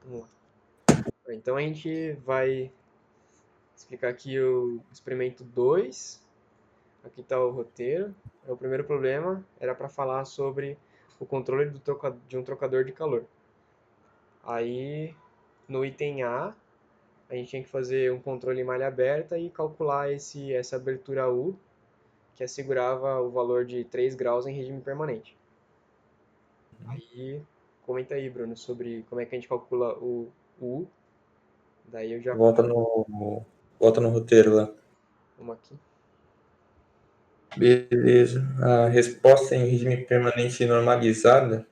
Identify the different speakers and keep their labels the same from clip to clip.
Speaker 1: Vamos lá. Então a gente vai explicar aqui o experimento 2. Aqui está o roteiro. O primeiro problema era para falar sobre o controle de um trocador de calor. Aí, no item A, a gente tinha que fazer um controle em malha aberta e calcular essa abertura U, que assegurava o valor de 3 graus em regime permanente. Aí, comenta aí, Bruno, sobre como é que a gente calcula o U. Daí eu já
Speaker 2: Volta no roteiro lá.
Speaker 1: vamos aqui.
Speaker 2: Beleza. A resposta em regime permanente normalizada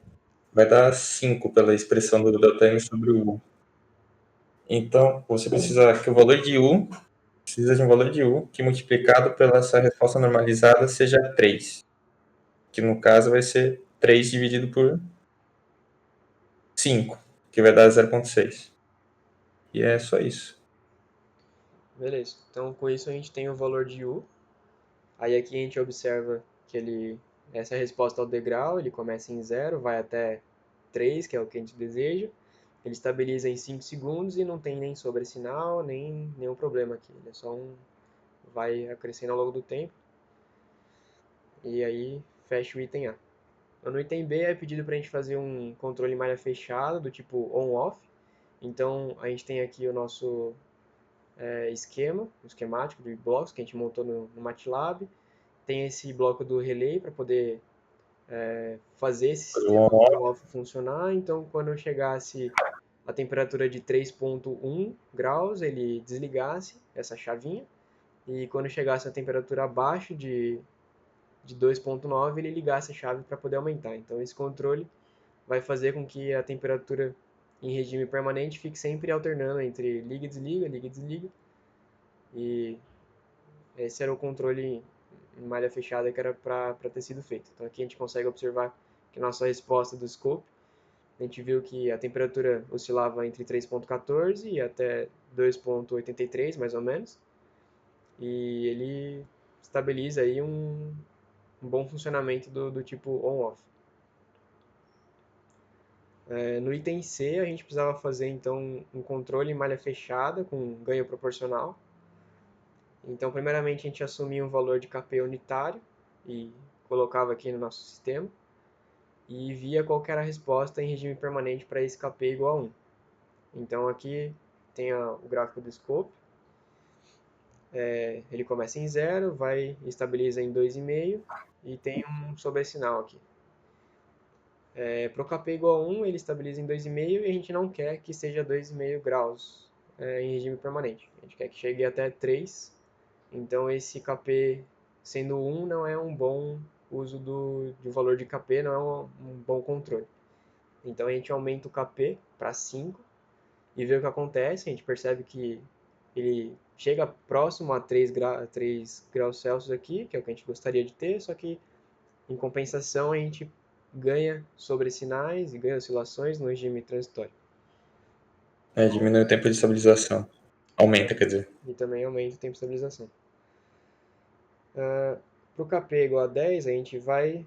Speaker 2: vai dar 5 pela expressão do ΔM sobre o U. Então, você precisa que o valor de U, precisa de um valor de U que multiplicado pela essa resposta normalizada seja 3. Que no caso vai ser 3 dividido por 5, que vai dar 0,6. E é só isso.
Speaker 1: Beleza. Então, com isso a gente tem o valor de U. Aí aqui a gente observa que essa é a resposta ao degrau, ele começa em 0, vai até 3, que é o que a gente deseja. Ele estabiliza em 5 segundos e não tem nem sobressinal, nem nenhum problema aqui. Ele é só vai crescendo ao longo do tempo. E aí fecha o item A. No item B é pedido para a gente fazer um controle malha fechada, do tipo on-off. Então a gente tem aqui o nosso esquema, um esquemático de blocos que a gente montou no MATLAB. Tem esse bloco do relay para poder fazer esse sistema on-off funcionar. Então, quando eu chegasse a temperatura de 3,1 graus, ele desligasse essa chavinha. E quando chegasse a temperatura abaixo de 2,9, ele ligasse a chave para poder aumentar. Então, esse controle vai fazer com que a temperatura em regime permanente fique sempre alternando entre liga e desliga, liga e desliga. E esse era o controle em malha fechada que era para ter sido feito. Então aqui a gente consegue observar que nossa resposta do scope, a gente viu que a temperatura oscilava entre 3,14 e até 2,83 mais ou menos, e ele estabiliza aí um bom funcionamento do tipo on-off. No item C a gente precisava fazer então um controle em malha fechada com ganho proporcional. Então primeiramente a gente assumia um valor de Kp unitário e colocava aqui no nosso sistema e via qual que era a resposta em regime permanente para esse Kp igual a 1. Então aqui tem o gráfico do scope, ele começa em 0, vai estabiliza em 2,5 e tem um sobressinal aqui. Para o Kp igual a 1, ele estabiliza em 2,5 e a gente não quer que seja 2,5 graus em regime permanente. A gente quer que chegue até 3. Então esse Kp sendo 1 não é um bom uso do valor de Kp, não é um bom controle. Então a gente aumenta o Kp para 5 e vê o que acontece. A gente percebe que ele chega próximo a 3 graus Celsius aqui, que é o que a gente gostaria de ter, só que em compensação a gente ganha sobressinais e ganha oscilações no regime transitório.
Speaker 2: Diminui o tempo de estabilização. Aumenta, quer dizer.
Speaker 1: E também aumenta o tempo de estabilização. Para o Kp igual a 10, a gente vai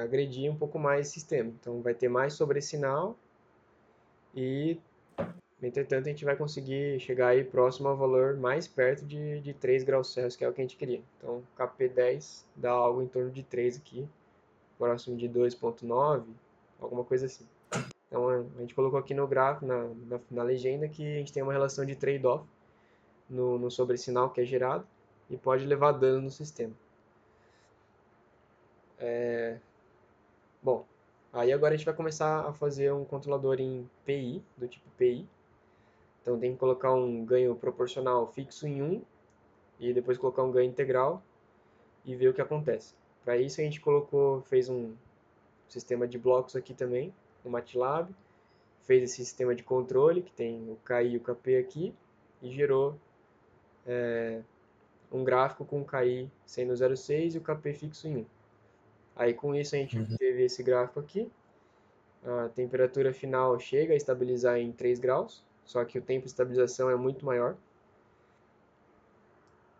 Speaker 1: agredir um pouco mais o sistema. Então vai ter mais sobressinal e, entretanto, a gente vai conseguir chegar aí próximo ao valor mais perto de 3 graus Celsius, que é o que a gente queria. Então Kp10 dá algo em torno de 3 aqui, próximo de 2,9, alguma coisa assim. Então a gente colocou aqui no gráfico, na legenda, que a gente tem uma relação de trade-off no sobressinal que é gerado e pode levar dano no sistema. Bom, aí agora a gente vai começar a fazer um controlador em PI, do tipo PI. Então tem que colocar um ganho proporcional fixo em 1 e depois colocar um ganho integral e ver o que acontece. Para isso a gente fez um sistema de blocos aqui também, no MATLAB, fez esse sistema de controle, que tem o KI e o KP aqui, e gerou um gráfico com o KI sendo 0,6 e o KP fixo em 1. Aí com isso a gente teve esse gráfico aqui. A temperatura final chega a estabilizar em 3 graus, só que o tempo de estabilização é muito maior.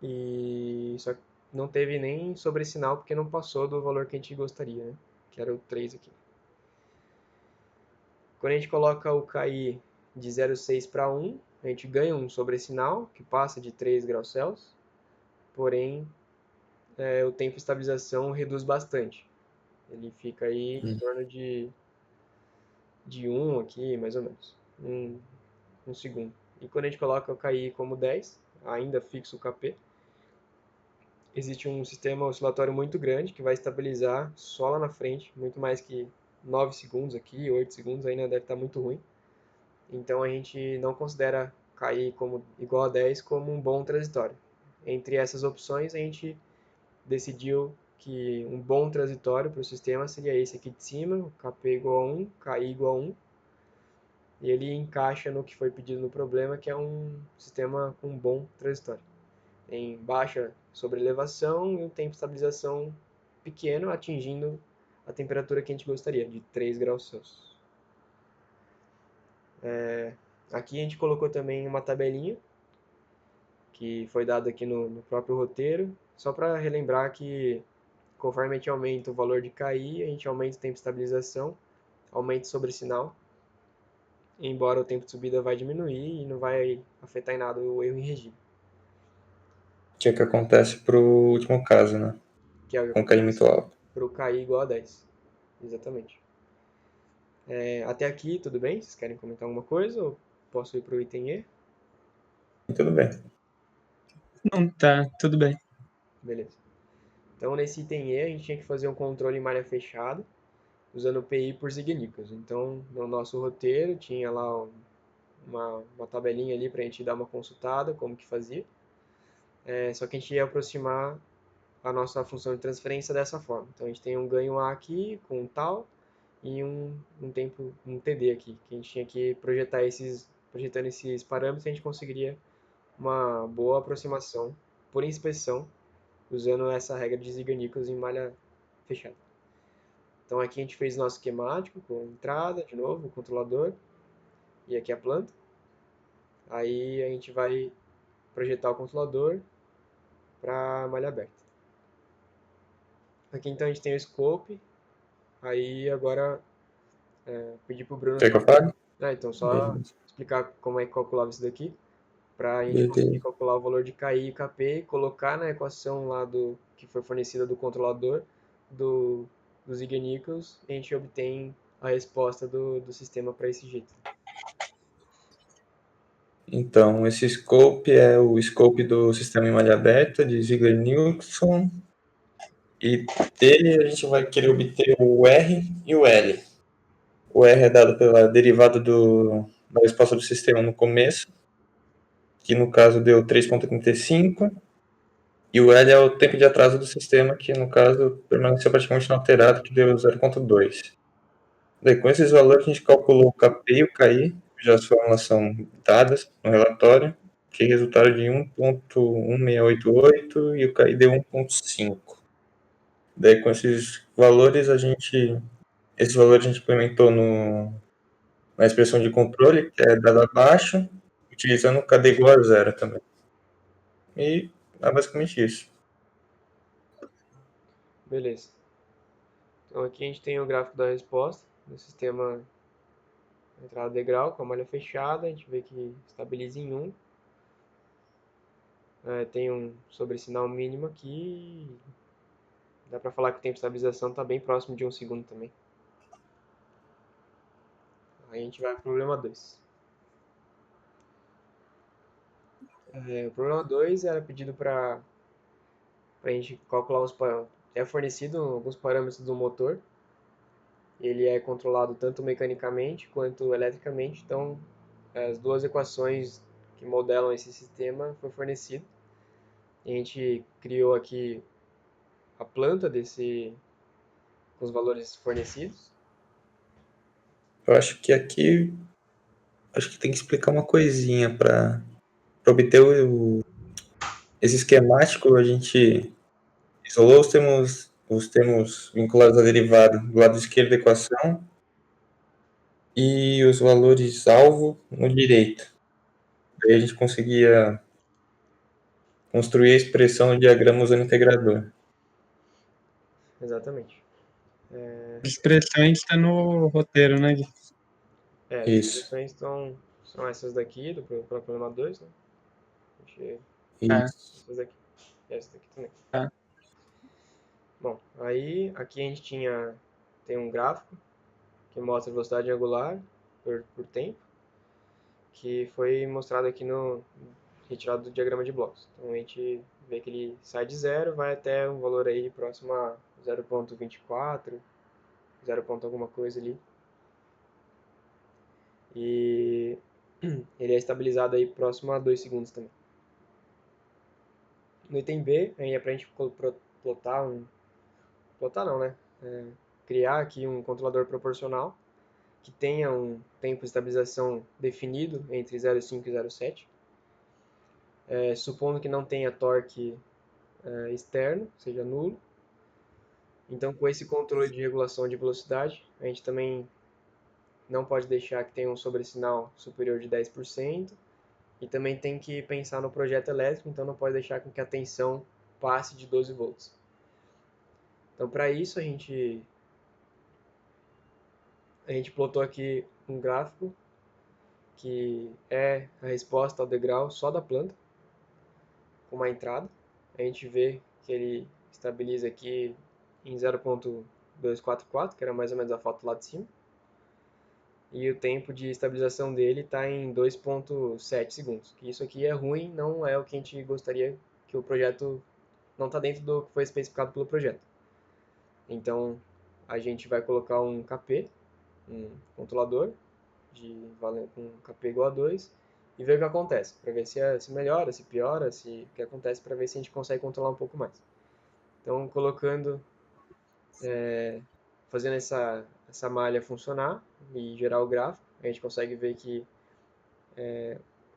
Speaker 1: E só que não teve nem sobressinal porque não passou do valor que a gente gostaria, né? Que era o 3 aqui. Quando a gente coloca o KI de 0,6 para 1, a gente ganha um sobressinal que passa de 3 graus Celsius, porém o tempo de estabilização reduz bastante. Ele fica aí em torno de 1 aqui, mais ou menos, um segundo. E quando a gente coloca o KI como 10, ainda fixo o KP, existe um sistema oscilatório muito grande que vai estabilizar só lá na frente, muito mais que 9 segundos aqui, 8 segundos ainda deve estar muito ruim. Então a gente não considera KI como igual a 10 como um bom transitório. Entre essas opções, a gente decidiu que um bom transitório para o sistema seria esse aqui de cima, o KP igual a 1, KI igual a 1, e ele encaixa no que foi pedido no problema, que é um sistema com um bom transitório. Tem baixa sobrelevação e um tempo de estabilização pequeno, atingindo a temperatura que a gente gostaria, de 3 graus Celsius. Aqui a gente colocou também uma tabelinha, que foi dada aqui no próprio roteiro, só para relembrar que conforme a gente aumenta o valor de KI, a gente aumenta o tempo de estabilização, aumenta o sobressinal, embora o tempo de subida vai diminuir e não vai afetar em nada o erro em regime,
Speaker 2: Que é o que acontece pro último caso, né?
Speaker 1: que é o que
Speaker 2: Com KI muito
Speaker 1: acontece
Speaker 2: alto.
Speaker 1: para o KI igual a 10. Exatamente. Até aqui, tudo bem? Vocês querem comentar alguma coisa ou posso ir para o item E?
Speaker 2: E tudo bem.
Speaker 3: Não, tá, tudo bem.
Speaker 1: Beleza. Então, nesse item E, a gente tinha que fazer um controle em malha fechada, usando o PI por Zig-Nichols. Então, no nosso roteiro, tinha lá uma tabelinha ali para a gente dar uma consultada, como que fazia. Só que a gente ia aproximar a nossa função de transferência dessa forma. Então, a gente tem um ganho A aqui, com um tal, e um tempo, um TD aqui, que a gente tinha que projetando esses parâmetros, a gente conseguiria uma boa aproximação por inspeção, usando essa regra de Ziga-Nichols em malha fechada. Então aqui a gente fez nosso esquemático com entrada, de novo, o controlador, e aqui a planta. Aí a gente vai projetar o controlador para malha aberta. Aqui então a gente tem o scope, aí agora pedir para o Bruno
Speaker 2: Quer que eu
Speaker 1: só...
Speaker 2: fale?
Speaker 1: então só
Speaker 2: Beleza.
Speaker 1: explicar como é que calculava isso daqui, para a gente conseguir
Speaker 2: Beleza.
Speaker 1: calcular o valor de KI e KP, colocar na equação lá que foi fornecida do controlador do, do Zig-Nichols, e a gente obtém a resposta do sistema para esse jeito.
Speaker 2: Então, esse scope é o scope do sistema em malha aberta de Ziegler-Nielsen. E dele a gente vai querer obter o R e o L. O R é dado pela derivada da resposta do sistema no começo, que no caso deu 3,35. E o L é o tempo de atraso do sistema, que no caso permaneceu praticamente inalterado, que deu 0,2. Daí, com esses valores, a gente calculou o KP e o KI, cujas fórmulas são dadas no relatório, que resultaram de 1,1688 e o KI deu 1,5. Daí, com esses valores a gente implementou na expressão de controle, que é dada abaixo, utilizando o KD igual a zero também. E é basicamente isso.
Speaker 1: Beleza. Então aqui a gente tem o gráfico da resposta do sistema entrada degrau com a malha fechada, a gente vê que estabiliza em 1. Tem um sobressinal mínimo aqui. Dá para falar que o tempo de estabilização está bem próximo de 1 segundo também. Aí a gente vai para o problema 2. O problema 2 era pedido para a gente calcular é fornecido alguns parâmetros do motor. Ele é controlado tanto mecanicamente quanto eletricamente, então as duas equações que modelam esse sistema foi fornecido. A gente criou aqui a planta com os valores fornecidos.
Speaker 2: Eu acho que aqui tem que explicar uma coisinha para obter esse esquemático. A gente isolou os termos vinculados à derivada do lado esquerdo da equação e os valores alvo no direito. Daí a gente conseguia construir a expressão no diagrama usando o integrador.
Speaker 1: Exatamente.
Speaker 3: As expressões está no roteiro, né, Gui?
Speaker 1: As
Speaker 2: Isso.
Speaker 1: expressões estão São essas daqui, para o problema 2, né?
Speaker 3: Tá,
Speaker 2: Isso.
Speaker 1: Essas daqui. E essa daqui também.
Speaker 3: tá.
Speaker 1: Bom, aí aqui a gente tem um gráfico que mostra a velocidade angular por tempo, que foi mostrado aqui retirado do diagrama de blocos. Então a gente vê que ele sai de zero, vai até um valor aí próximo a 0,24, 0 ponto alguma coisa ali. E ele é estabilizado aí próximo a 2 segundos também. No item B, aí é pra gente plotar plotar não, né? Criar aqui um controlador proporcional que tenha um tempo de estabilização definido entre 0,5 e 0,7, supondo que não tenha torque externo, seja nulo. Então, com esse controle de regulação de velocidade, a gente também não pode deixar que tenha um sobressinal superior de 10%, e também tem que pensar no projeto elétrico, então não pode deixar com que a tensão passe de 12 volts. Então, para isso, a gente plotou aqui um gráfico que é a resposta ao degrau só da planta, com uma entrada. A gente vê que ele estabiliza aqui em 0.244, que era mais ou menos a foto lá de cima. E o tempo de estabilização dele está em 2.7 segundos. Que isso aqui é ruim, não é o que a gente gostaria, que o projeto não está dentro do que foi especificado pelo projeto. Então, a gente vai colocar um KP, um controlador, com KP igual a 2, e ver o que acontece, para ver se melhora, se piora, o que acontece, para ver se a gente consegue controlar um pouco mais. Então, fazendo essa malha funcionar e gerar o gráfico, a gente consegue ver que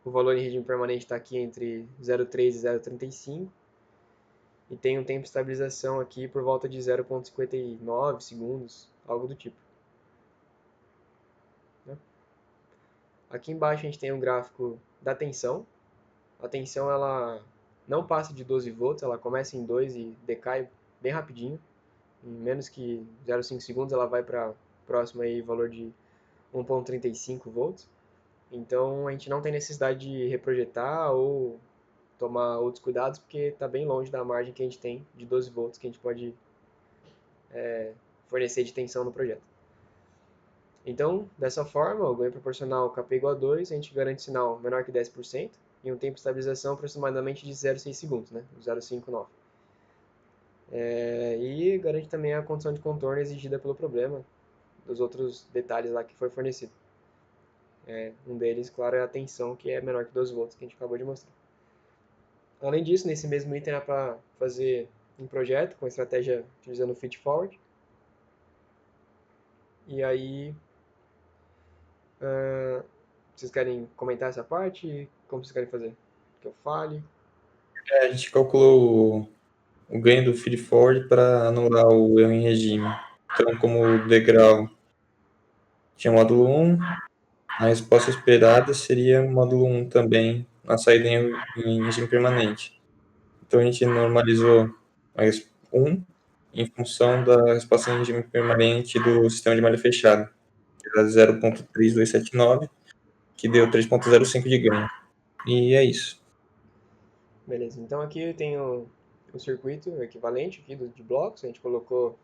Speaker 1: o valor em regime permanente está aqui entre 0,3 e 0,35, e tem um tempo de estabilização aqui por volta de 0,59 segundos, algo do tipo. Né? Aqui embaixo a gente tem um gráfico da tensão. A tensão ela não passa de 12 volts, ela começa em 2 e decai bem rapidinho. Em menos que 0,5 segundos ela vai para próximo aí valor de 1,35 volts. Então a gente não tem necessidade de reprojetar ou tomar outros cuidados, porque está bem longe da margem que a gente tem de 12 volts que a gente pode fornecer de tensão no projeto. Então, dessa forma, o ganho proporcional KP igual a 2, a gente garante sinal menor que 10% e um tempo de estabilização aproximadamente de 0,6 segundos, né? 0,59. E garante também a condição de contorno exigida pelo problema, dos outros detalhes lá que foi fornecido. Um deles, claro, é a tensão, que é menor que 12 volts, que a gente acabou de mostrar. Além disso, nesse mesmo item é para fazer um projeto com estratégia utilizando o feed forward. E aí, vocês querem comentar essa parte? Como vocês querem fazer? Que eu fale?
Speaker 2: A gente calculou o ganho do feed forward para anular o erro em regime. Então, como o degrau tinha módulo 1, a resposta esperada seria módulo 1 também, na saída em regime permanente. Então, a gente normalizou a 1 em função da resposta em regime permanente do sistema de malha fechada, que era 0.3279, que deu 3.05 de ganho. E é isso.
Speaker 1: Beleza, então aqui eu tenho o circuito equivalente aqui de blocos, a gente colocou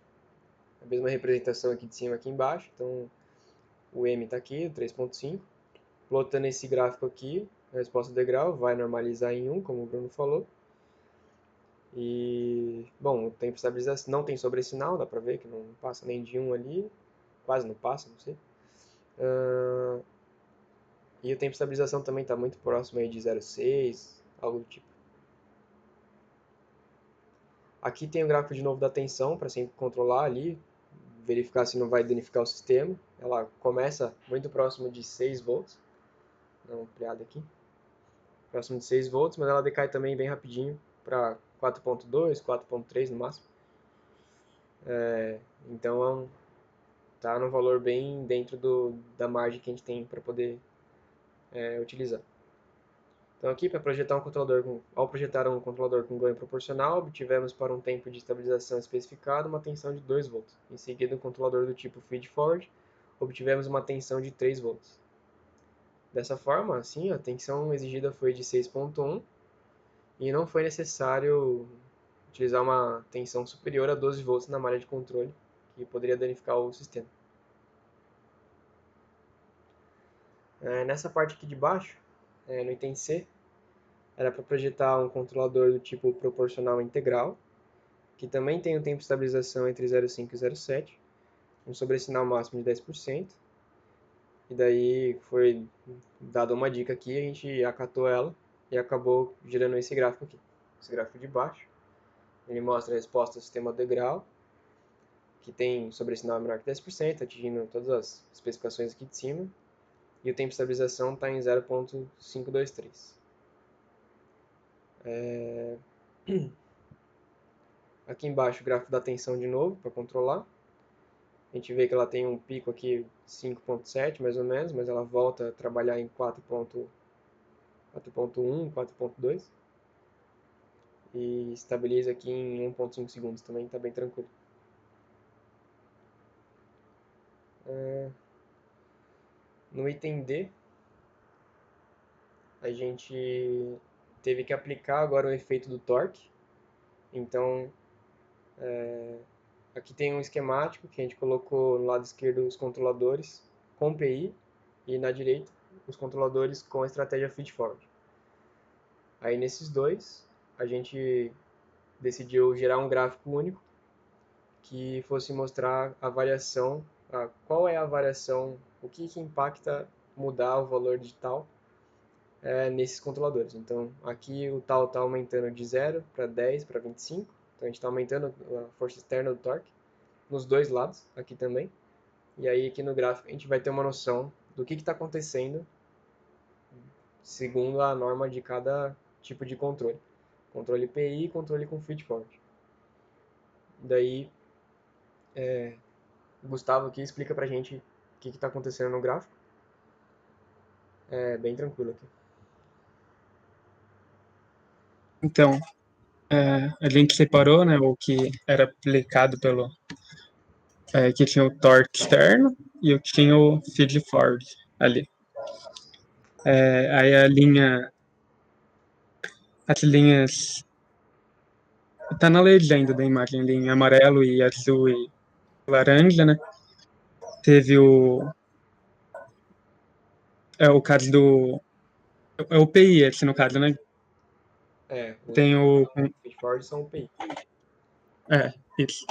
Speaker 1: a mesma representação aqui de cima aqui embaixo, então o M está aqui, o 3.5, plotando esse gráfico aqui, a resposta do degrau vai normalizar em 1, como o Bruno falou, e, bom, o tempo de estabilização não tem sobressinal, dá pra ver que não passa nem de 1 ali, quase não passa, não sei. E o tempo de estabilização também está muito próximo aí de 0,6, algo do tipo. Aqui tem o gráfico de novo da tensão, para sempre controlar ali, verificar se não vai danificar o sistema. Ela começa muito próximo de 6 volts, dá uma ampliada aqui, próximo de 6 volts, mas ela decai também bem rapidinho para 4.2, 4.3 no máximo. Então tá num valor bem dentro da margem que a gente tem para poder utilizar. Então aqui para projetar ao projetar um controlador com ganho proporcional, obtivemos para um tempo de estabilização especificado uma tensão de 2 volts. Em seguida, um controlador do tipo feed forward, obtivemos uma tensão de 3 volts. Dessa forma, assim, a tensão exigida foi de 6,1 e não foi necessário utilizar uma tensão superior a 12 volts na malha de controle, que poderia danificar o sistema. Nessa parte aqui de baixo, no item C, era para projetar um controlador do tipo proporcional integral, que também tem um tempo de estabilização entre 0,5 e 0,7, um sobressinal máximo de 10%, e daí foi dada uma dica aqui, a gente acatou ela e acabou gerando esse gráfico aqui. Esse gráfico de baixo, ele mostra a resposta ao sistema degrau, que tem sobressinal menor que 10%, atingindo todas as especificações aqui de cima, e o tempo de estabilização está em 0,523. Aqui embaixo o gráfico da tensão de novo, para controlar. A gente vê que ela tem um pico aqui 5,7 mais ou menos, mas ela volta a trabalhar em 4,1, 4,2 e estabiliza aqui em 1,5 segundos também, está bem tranquilo. No item D, a gente teve que aplicar agora o efeito do torque. Então, aqui tem um esquemático que a gente colocou no lado esquerdo os controladores com PI e na direita os controladores com a estratégia feed-forward. Aí nesses dois, a gente decidiu gerar um gráfico único que fosse mostrar a variação, qual é a variação, o que impacta mudar o valor digital nesses controladores. Então, aqui o tal está aumentando de 0 para 10 para 25, então a gente está aumentando a força externa do torque nos dois lados, aqui também. E aí aqui no gráfico a gente vai ter uma noção do que está acontecendo segundo a norma de cada tipo de controle. Controle PI e controle com feed-forward. Daí, o Gustavo aqui explica pra gente o que está acontecendo no gráfico. É bem tranquilo aqui.
Speaker 3: Então, a gente separou, né, o que era aplicado pelo que tinha o torque externo e o que tinha o feed forward ali. Aí as linhas, tá na legenda da imagem, linha amarelo e azul e laranja, né? Teve o caso o PI, esse no caso, né?
Speaker 1: O
Speaker 3: Tem
Speaker 1: feed-forward são o PI.
Speaker 3: Isso.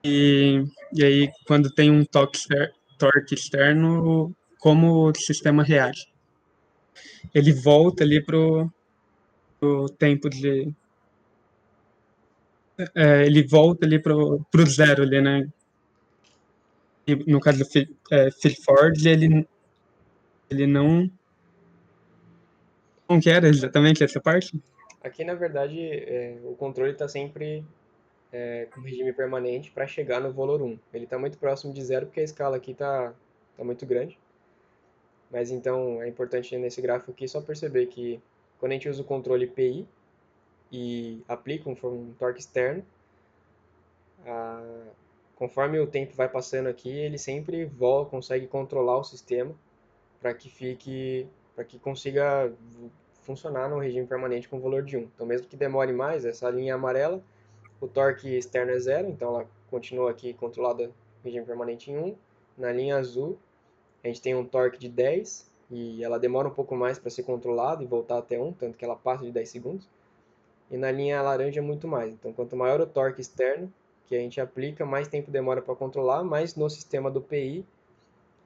Speaker 3: E aí, quando tem um torque externo, como o sistema reage? Ele volta ali pro tempo de. Ele volta ali pro zero ali, né? E no caso do Phil Ford, ele não quer exatamente essa parte.
Speaker 1: Aqui, na verdade, o controle está sempre com regime permanente para chegar no valor 1. Ele está muito próximo de zero porque a escala aqui tá muito grande. Mas então é importante nesse gráfico aqui só perceber que quando a gente usa o controle PI e aplica um torque externo, conforme o tempo vai passando aqui, ele sempre consegue controlar o sistema para que consiga funcionar no regime permanente com o valor de 1. Então, mesmo que demore mais, essa linha amarela, o torque externo é zero, então ela continua aqui controlada no regime permanente em 1. Na linha azul, a gente tem um torque de 10 e ela demora um pouco mais para ser controlada e voltar até 1, tanto que ela passa de 10 segundos. E na linha laranja, muito mais. Então, quanto maior o torque externo que a gente aplica, mais tempo demora para controlar, mas no sistema do PI,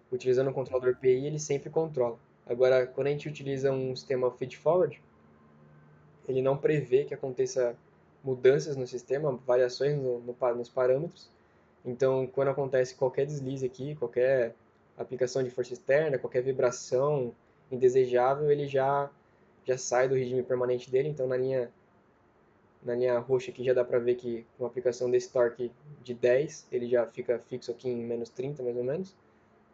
Speaker 1: utilizando o controlador PI, ele sempre controla. Agora, quando a gente utiliza um sistema feed-forward, ele não prevê que aconteça mudanças no sistema, variações nos parâmetros. Então, quando acontece qualquer deslize aqui, qualquer aplicação de força externa, qualquer vibração indesejável, ele já sai do regime permanente dele. Então, na linha roxa aqui já dá para ver que com a aplicação desse torque de 10, ele já fica fixo aqui em menos 30 mais ou menos.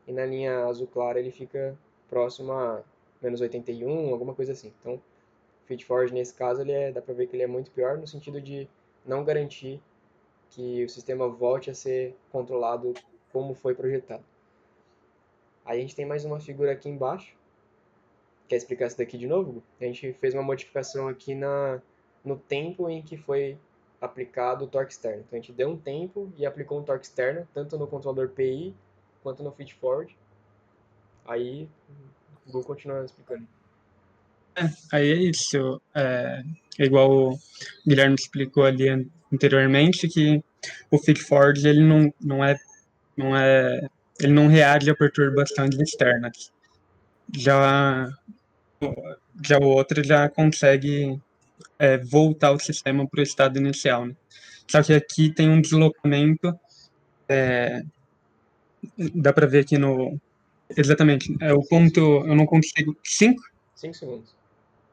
Speaker 1: E na linha azul clara ele fica próximo a menos 81, alguma coisa assim. Então, feed forward nesse caso dá para ver que ele é muito pior no sentido de não garantir que o sistema volte a ser controlado como foi projetado. Aí a gente tem mais uma figura aqui embaixo, Quer explicar isso daqui de novo? A gente fez uma modificação aqui no tempo em que foi aplicado o torque externo. Então a gente deu um tempo e aplicou um torque externo, tanto no controlador PI quanto no feedforward. Aí vou continuar explicando.
Speaker 3: Aí é isso. É igual o Guilherme explicou ali anteriormente, que o feed-forward ele não é, ele não reage a perturbações externas. Já, já o outro já consegue voltar o sistema para o estado inicial, né? Só que aqui tem um deslocamento, dá para ver aqui no. Exatamente, é o ponto. Eu não consigo. 5?
Speaker 1: 5 segundos.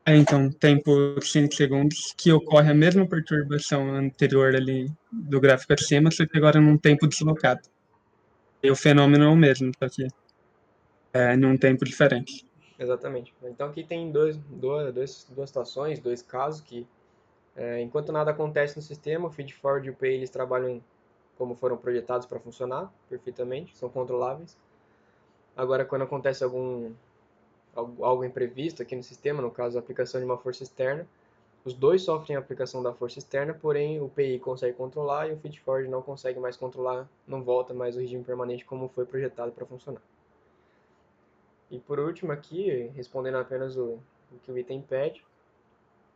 Speaker 3: Então, tem por 5 segundos que ocorre a mesma perturbação anterior ali do gráfico acima, só que agora num tempo deslocado. E o fenômeno é o mesmo, só que num tempo diferente.
Speaker 1: Exatamente. Então aqui tem duas situações, dois casos que, enquanto nada acontece no sistema, o feedforward e o PI eles trabalham como foram projetados para funcionar perfeitamente, são controláveis. Agora, quando acontece algo imprevisto aqui no sistema, no caso a aplicação de uma força externa, os dois sofrem a aplicação da força externa, porém o PI consegue controlar e o feedforward não consegue mais controlar, não volta mais o regime permanente como foi projetado para funcionar. E por último aqui, respondendo apenas o que o item pede,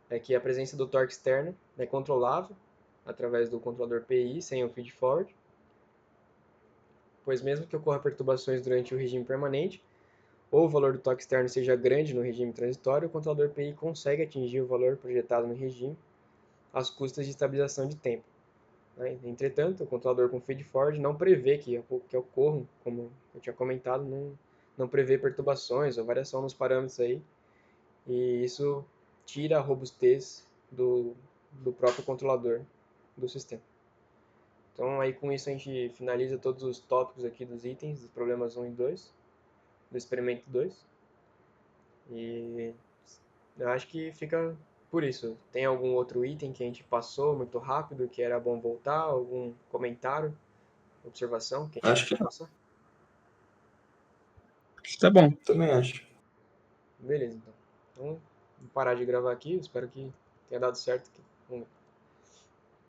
Speaker 1: é que a presença do torque externo é controlável através do controlador PI sem o feedforward, pois mesmo que ocorra perturbações durante o regime permanente, ou o valor do torque externo seja grande no regime transitório, o controlador PI consegue atingir o valor projetado no regime às custas de estabilização de tempo. Entretanto, o controlador com feed-forward não prevê que ocorram, como eu tinha comentado, não prevê perturbações ou variação nos parâmetros aí, e isso tira a robustez do próprio controlador do sistema. Então aí com isso a gente finaliza todos os tópicos aqui dos itens, dos problemas 1 e 2, do experimento 2. E eu acho que fica por isso. Tem algum outro item que a gente passou muito rápido, que era bom voltar? Algum comentário, observação que a gente
Speaker 2: Acho que
Speaker 1: pode
Speaker 2: não.
Speaker 1: passar?
Speaker 3: Tá bom.
Speaker 2: Também acho.
Speaker 1: Beleza, então. Então, vou parar de gravar aqui. Espero que tenha dado certo. Vamos ver.